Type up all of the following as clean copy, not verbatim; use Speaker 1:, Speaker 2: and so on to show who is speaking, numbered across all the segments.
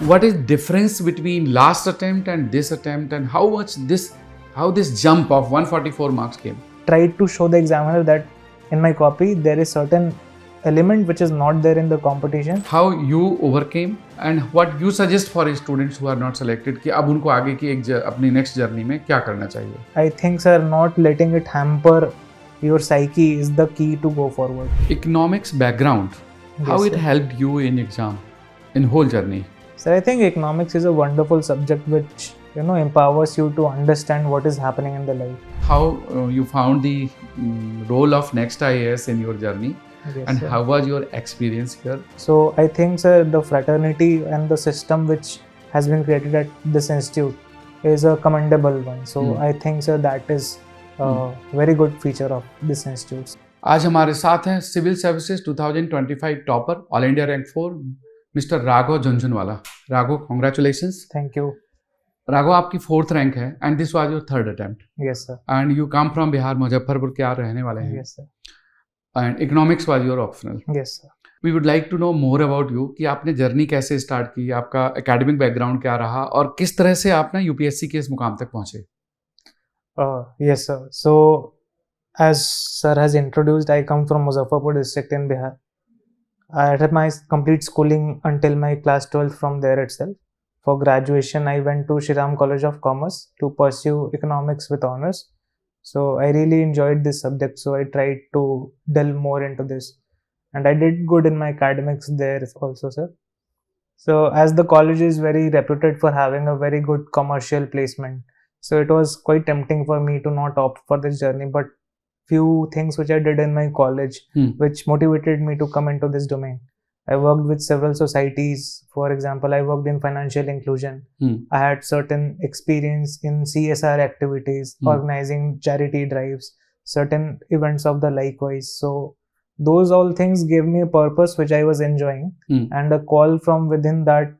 Speaker 1: What is difference between last attempt and this attempt, and how this jump of 144 marks came?
Speaker 2: Tried to show the examiner that in my copy there is certain element which is not there in the competition.
Speaker 1: How you overcame and what you suggest for students who are not selected कि अब उनको आगे की अपनी next journey में क्या करना चाहिए?
Speaker 2: I think, sir, not letting it hamper your psyche is the key to go forward.
Speaker 1: Economics background, how
Speaker 2: Yes,
Speaker 1: it
Speaker 2: sir.
Speaker 1: helped you in exam, in whole journey?
Speaker 2: So I think economics is a wonderful subject which empowers you to understand what is happening in the life.
Speaker 1: How you found the role of NEXT IAS in your journey,
Speaker 2: Yes,
Speaker 1: and
Speaker 2: sir.
Speaker 1: how was your experience here?
Speaker 2: So I think, sir, the fraternity and the system which has been created at this institute is a commendable one. So I think, sir, that is a very good feature of this institute.
Speaker 1: आज हमारे साथ हैं civil services 2025 topper all India rank 4 mister Raghav Jhunjhunwala. Raghav, congratulations.
Speaker 2: Thank you.
Speaker 1: Raghav, आपकी 4th rank है and this was your 3rd attempt
Speaker 2: Yes, sir.
Speaker 1: And you come from Bihar, Muzaffarpur के आप रहने वाले हैं.
Speaker 2: Yes, sir.
Speaker 1: And economics was your optional.
Speaker 2: Yes, sir.
Speaker 1: We would like to know more about you कि आपने journey कैसे start की, आपका एकेडमिक बैकग्राउंड क्या रहा और किस तरह से आप ना यूपीएससी के इस मुकाम तक पहुंचे.
Speaker 2: Yes, sir. So, as sir has introduced, I come from Muzaffarpur district in Bihar. I had my complete schooling until my class 12th from there itself. For graduation, I went to Shriram College of Commerce to pursue economics with honors. So, I really enjoyed this subject. So, I tried to delve more into this. And I did good in my academics there also, sir. So, as the college is very reputed for having a very good commercial placement, so it was quite tempting for me to not opt for this journey, but few things which I did in my college which motivated me to come into this domain. I worked with several societies. For example, I worked in financial inclusion. I had certain experience in CSR activities, organizing charity drives, certain events of the likewise. So those all things gave me a purpose which I was enjoying, and a call from within that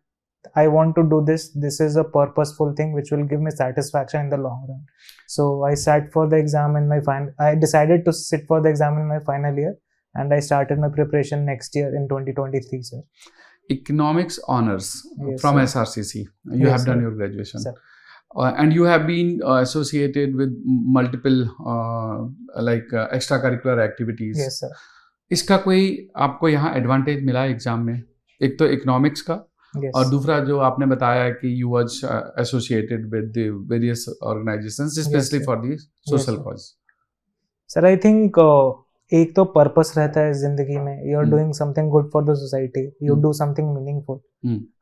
Speaker 2: I want to do this. This is a purposeful thing which will give me satisfaction in the long run. So I sat for the exam in my I decided to sit for the exam in my final year, and I started my preparation next year in 2023, sir.
Speaker 1: Economics honors
Speaker 2: Yes,
Speaker 1: from
Speaker 2: sir.
Speaker 1: SRCC. You
Speaker 2: Yes,
Speaker 1: have done
Speaker 2: sir.
Speaker 1: your graduation.
Speaker 2: Sir.
Speaker 1: And you have been associated with multiple extracurricular activities.
Speaker 2: Yes, sir.
Speaker 1: इसका कोई आपको यहाँ advantage मिला exam में? एक तो economics का,
Speaker 2: Yes.
Speaker 1: और दूसरा जो आपने बताया कि you was associated with the various organisations specially
Speaker 2: sir.
Speaker 1: For the social
Speaker 2: sir.
Speaker 1: Cause.
Speaker 2: Sir, I think एक तो पर्पस रहता है जिंदगी में. You are doing something good for the society, you do something meaningful.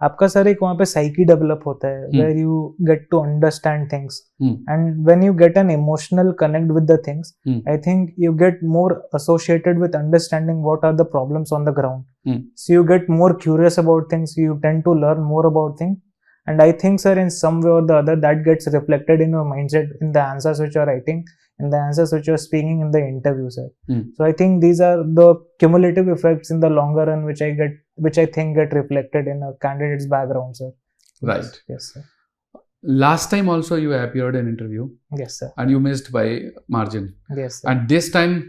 Speaker 2: आपका सर एक वहाँ पे साइकी डेवलप होता है where you get to understand things, and when you get an emotional connect with the things, I think you get more associated with understanding what are the problems on the ground. So you get more curious about things, you tend to learn more about things, and I think, sir, in some way or the other that gets reflected in your mindset, in the answers which you are writing, in the answers which you are speaking in the interview, sir. So I think these are the cumulative effects in the longer run which I think get reflected in a candidate's background, sir.
Speaker 1: Right.
Speaker 2: Yes, sir.
Speaker 1: Last time also you appeared in interview.
Speaker 2: Yes, sir.
Speaker 1: And you missed by margin.
Speaker 2: Yes, sir.
Speaker 1: And this time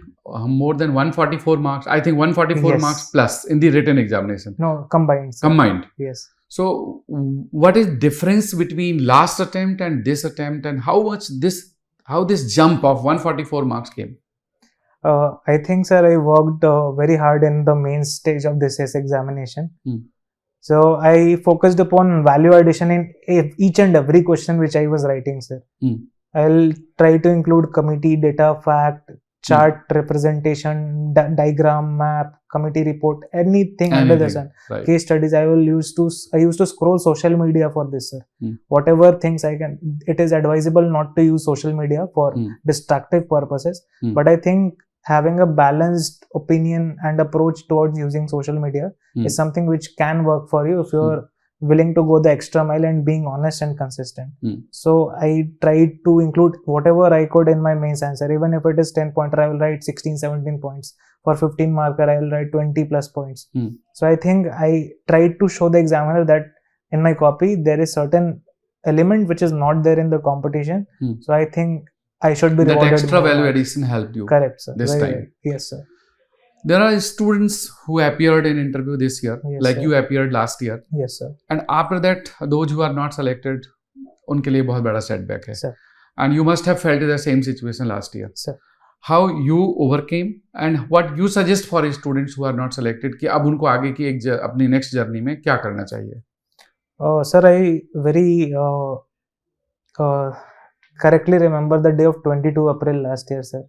Speaker 1: more than 144 marks. I think 144
Speaker 2: Yes.
Speaker 1: marks plus in the written examination.
Speaker 2: No, combined, sir.
Speaker 1: Combined.
Speaker 2: Yes.
Speaker 1: So what is difference between last attempt and this attempt, and how this jump of 144 marks came?
Speaker 2: I think, sir, I worked very hard in the main stage of this examination. So I focused upon value addition in each and every question which I was writing, sir. I'll try to include committee data, fact, chart representation, diagram, map, committee report, anything under the sun.
Speaker 1: Right.
Speaker 2: Case studies. I used to scroll social media for this, sir. Whatever things I can. It is advisable not to use social media for destructive purposes, but I think having a balanced opinion and approach towards using social media is something which can work for you if you're willing to go the extra mile and being honest and consistent. So I tried to include whatever I could in my mains answer. Even if it is 10 pointer, I will write 16-17 points. For 15 marker, I will write 20 plus points. So I think I tried to show the examiner that in my copy there is certain element which is not there in the competition. So I think I should be rewarded.
Speaker 1: That extra value addition helped you.
Speaker 2: Correct, sir.
Speaker 1: This
Speaker 2: Very
Speaker 1: time.
Speaker 2: right. Yes, sir.
Speaker 1: There are students who appeared in interview this year,
Speaker 2: Yes,
Speaker 1: like
Speaker 2: sir.
Speaker 1: you appeared last year,
Speaker 2: Yes, sir.
Speaker 1: and after that, those who are not selected, उनके लिए बहुत बड़ा setback है.
Speaker 2: Sir.
Speaker 1: And you must have felt the same situation last year.
Speaker 2: Sir.
Speaker 1: How you overcame and what you suggest for students who are not selected कि अब उनको आगे की एक अपनी next journey में क्या करना चाहिए?
Speaker 2: Sir, I very correctly remember the day of 22 April last year, sir.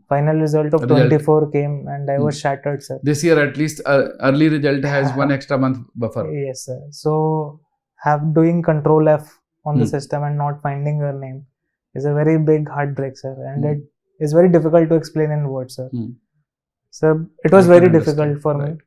Speaker 2: Final result of 24 came and I was shattered, sir.
Speaker 1: This year at least early result has one extra month buffer.
Speaker 2: Yes, sir. So doing control F on the system and not finding your name is a very big heartbreak, sir. And it is very difficult to explain in words, sir. So it was very difficult for me.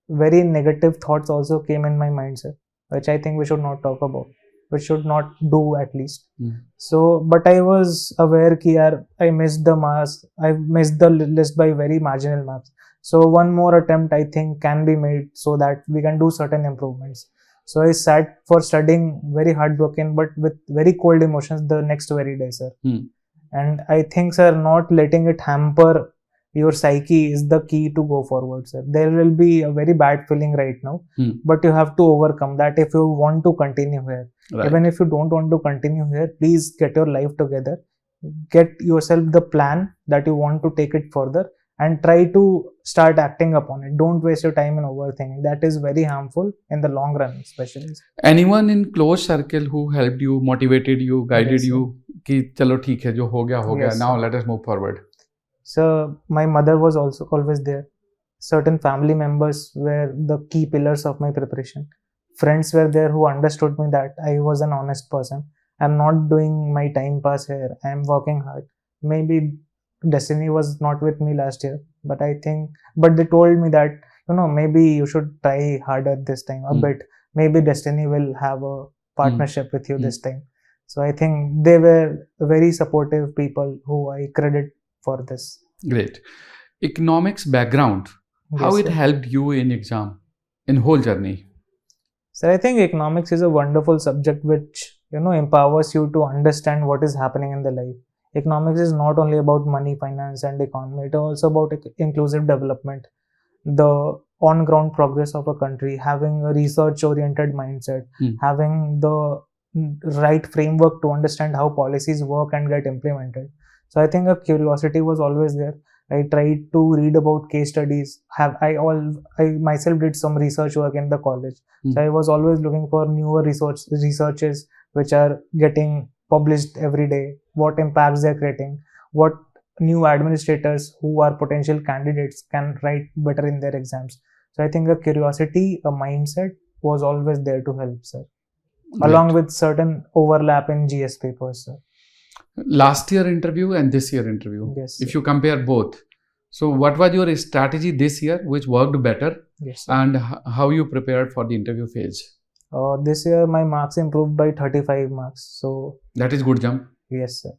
Speaker 2: Very negative thoughts also came in my mind, sir, which I think we should not talk about. We should not do at least. So, but I was aware that I missed the marks. I missed the list by very marginal marks. So one more attempt I think can be made so that we can do certain improvements. So I sat for studying very heartbroken, but with very cold emotions the next very day, sir. And I think, sir, not letting it hamper your psyche is the key to go forward, sir. There will be a very bad feeling right now, but you have to overcome that if you want to continue here. Right. Even if you don't want to continue here, please get your life together. Get yourself the plan that you want to take it further and try to start acting upon it. Don't waste your time in overthinking. That is very harmful in the long run, especially.
Speaker 1: Anyone in close circle who helped you, motivated you, guided you, कि चलो ठीक है जो हो गया, now let us move forward.
Speaker 2: So my mother was also always there. Certain family members were the key pillars of my preparation. Friends were there who understood me that I was an honest person. I'm not doing my time pass here. I'm working hard. Maybe destiny was not with me last year, but they told me that, maybe you should try harder this time a bit. Maybe destiny will have a partnership with you this time. So I think they were very supportive people who I credit for this.
Speaker 1: Great. Economics background, how it helped you in exam, in whole journey?
Speaker 2: So I think economics is a wonderful subject which, empowers you to understand what is happening in the life. Economics is not only about money, finance and economy. It is also about inclusive development, the on-ground progress of a country, having a research-oriented mindset, having the right framework to understand how policies work and get implemented. So I think a curiosity was always there. I tried to read about case studies. I myself did some research work in the college. So I was always looking for newer researches which are getting published every day, what impacts they're creating, what new administrators who are potential candidates can write better in their exams. So I think a curiosity, a mindset was always there to help, sir. Right. Along with certain overlap in GS papers, sir.
Speaker 1: Last year interview and this year interview.
Speaker 2: Yes, sir.
Speaker 1: If you compare both, so what was your strategy this year which worked better?
Speaker 2: Yes, sir.
Speaker 1: And how you prepared for the interview phase?
Speaker 2: This year my marks improved by 35 marks. So
Speaker 1: that is good jump.
Speaker 2: Yes, sir.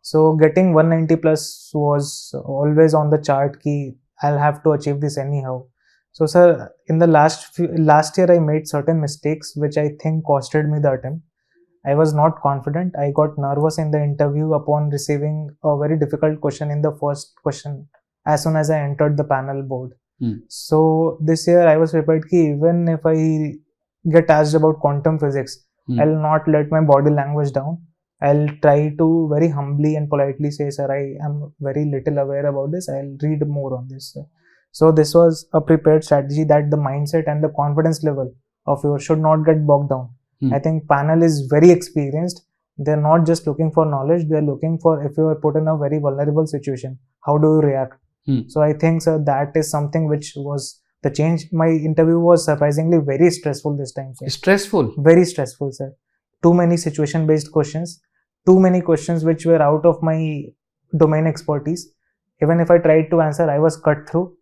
Speaker 2: So getting 190 plus was always on the chart key. I'll have to achieve this anyhow. So sir, in the last year I made certain mistakes which I think costed me the attempt. I was not confident. I got nervous in the interview upon receiving a very difficult question in the first question as soon as I entered the panel board. So this year I was prepared that even if I get asked about quantum physics, I'll not let my body language down. I'll try to very humbly and politely say, sir, I am very little aware about this. I'll read more on this, sir. So this was a prepared strategy that the mindset and the confidence level of yours should not get bogged down. I think panel is very experienced. They're not just looking for knowledge. They're looking for if you are put in a very vulnerable situation, how do you react? So I think, sir, that is something which was the change. My interview was surprisingly very stressful this time, sir.
Speaker 1: Stressful?
Speaker 2: Very stressful, sir. Too many situation-based questions. Too many questions which were out of my domain expertise. Even if I tried to answer, I was cut through.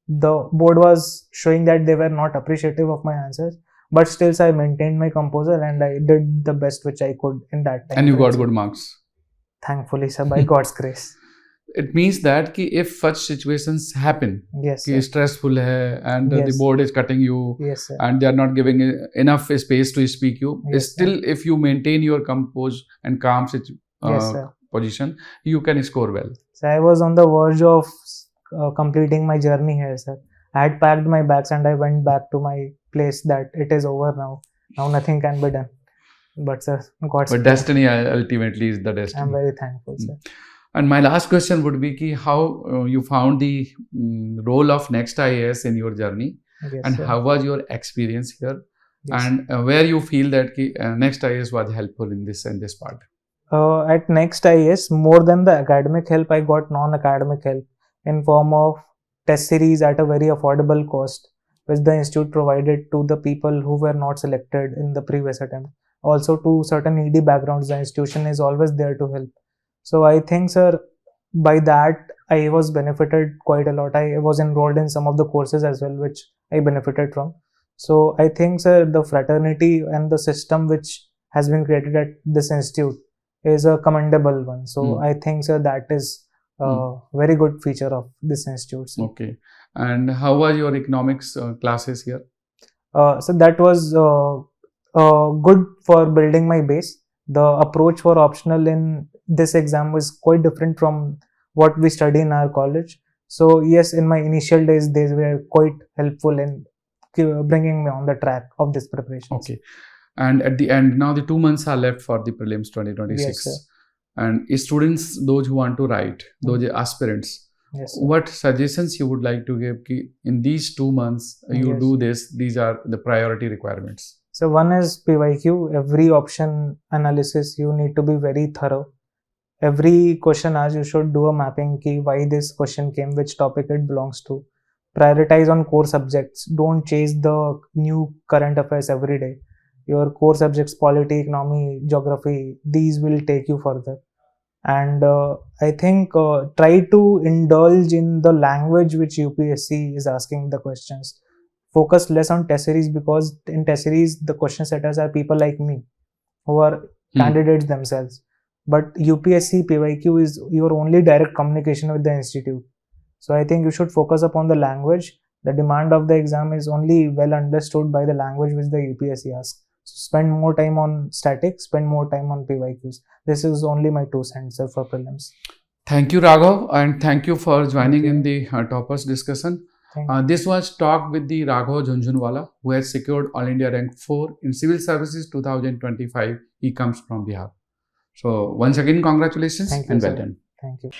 Speaker 2: The board was showing that they were not appreciative of my answers. But still, I maintained my composure and I did the best which I could in that time.
Speaker 1: And you got good marks?
Speaker 2: Thankfully, sir, by God's grace.
Speaker 1: It means that if such situations happen,
Speaker 2: yes,
Speaker 1: कि stressful hai and the board is cutting you,
Speaker 2: yes, sir,
Speaker 1: and they are not giving enough space to speak you, still sir, if you maintain your composed and calm position, you can score well.
Speaker 2: So I was on the verge of completing my journey here, sir. I had packed my bags and I went back to my place that it is over now. Now nothing can be done. But sir, God's
Speaker 1: But
Speaker 2: plan.
Speaker 1: destiny ultimately is the
Speaker 2: I'm
Speaker 1: destiny.
Speaker 2: very thankful, sir.
Speaker 1: And my last question would be ki how you found the role of Next IAS in your journey,
Speaker 2: Yes,
Speaker 1: and
Speaker 2: sir.
Speaker 1: how was your experience here,
Speaker 2: Yes.
Speaker 1: and where you feel that ki, Next IAS was helpful in this part.
Speaker 2: At Next IAS, more than the academic help, I got non-academic help in form of test series at a very affordable cost, which the institute provided to the people who were not selected in the previous attempt. Also, to certain ED backgrounds, the institution is always there to help. So I think, sir, by that I was benefited quite a lot. I was enrolled in some of the courses as well, which I benefited from. So I think, sir, the fraternity and the system which has been created at this institute is a commendable one. So I think, sir, that is a very good feature of this institute, sir.
Speaker 1: Okay. And how was your economics classes here?
Speaker 2: So that was good for building my base. The approach for optional in this exam was quite different from what we study in our college. So yes, in my initial days, they were quite helpful in bringing me on the track of this preparation.
Speaker 1: Okay. And at the end, now the 2 months are left for the prelims 2026.
Speaker 2: Yes, sir.
Speaker 1: And students, those who want to write, those aspirants,
Speaker 2: Yes, sir.
Speaker 1: what suggestions you would like to give ki in these 2 months you
Speaker 2: Yes.
Speaker 1: do this, these are the priority requirements?
Speaker 2: So one is PYQ, every option analysis, you need to be very thorough. Every question asked, you should do a mapping key, why this question came, which topic it belongs to. Prioritize on core subjects. Don't chase the new current affairs every day. Your core subjects, polity, economy, geography, these will take you further. And I think try to indulge in the language which UPSC is asking the questions. Focus less on test series, because in test series the question setters are people like me who are candidates themselves. But UPSC PYQ is your only direct communication with the institute. So I think you should focus upon the language. The demand of the exam is only well understood by the language which the UPSC asks. So spend more time on statics, spend more time on PYQs. This is only my 2 cents, sir, for prelims.
Speaker 1: Thank you, Raghav, and thank you for joining in the toppers discussion. This was talk with the Raghav Jhunjhunwala, who has secured All India Rank 4 in Civil Services 2025. He comes from Bihar. So once again, congratulations and well done.
Speaker 2: Thank you.